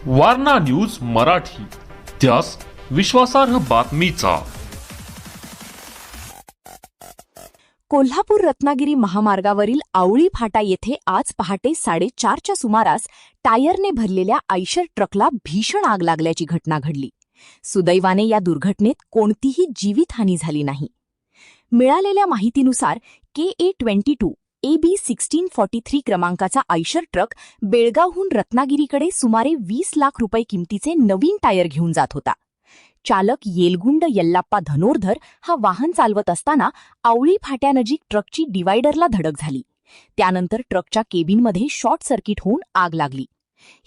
Warna news Marathi, त्यास विश्वासार्ह बातमीचा. कोल्हापूर रत्नागिरी महामार्गावरील आवळी फाटा येथे आज पहाटे 4:30च्या सुमारास टायरने भरलेल्या आयशर ट्रकला भीषण आग लागल्याची घटना घडली. सुदैवाने या दुर्घटनेत कोणतीही जीवितहानी झाली नाही. मिळालेल्या माहितीनुसार KA-22 AB 1643 क्रमांकाचा आयशर ट्रक बेळगावहून रत्नागिरीकडे सुमारे 20 लाख रुपये किमतीचे नवीन टायर घेऊन जात होता. चालक येलगुंड यल्लाप्पा धनोरधर हा वाहन चालवत असताना आवळी फाट्यानजीक ट्रकची डिवायडरला धडक झाली. त्यानंतर ट्रकच्या केबिनमध्ये शॉर्ट सर्किट होऊन आग लागली.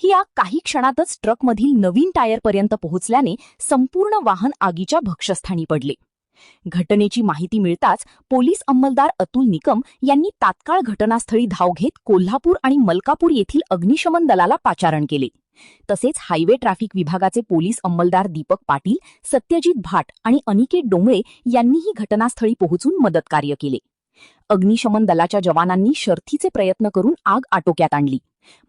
ही आग काही क्षणातच ट्रकमधील नवीन टायरपर्यंत पोहोचल्याने संपूर्ण वाहन आगीच्या भक्ष्यस्थानी पडले. घटनेची माहिती मिळताच पोलीस अंमलदार अतुल निकम यांनी तात्काळ घटनास्थळी धाव घेत कोल्हापूर आणि मलकापूर येथील अग्निशमन दलाला पाचारण केले. तसेच हायवे ट्रॅफिक विभागाचे पोलीस अंमलदार दीपक पाटील, सत्यजित भाट आणि अनिकेत डोंगळे यांनीही घटनास्थळी पोहोचून मदतकार्य केले. अग्निशमन दलाच्या जवानांनी शर्थीचे प्रयत्न करून आग आटोक्यात आणली.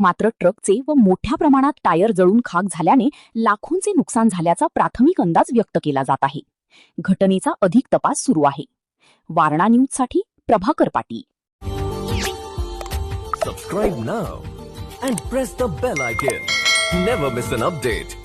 मात्र ट्रकचे व मोठ्या प्रमाणात टायर जळून खाक झाल्याने लाखोंचे नुकसान झाल्याचा प्राथमिक अंदाज व्यक्त केला जात आहे. घटनेचा अधिक तपास सुरू आहे. वारणा न्यूजसाठी Prabhakar Patil. Subscribe now and press the bell icon. Never miss an update.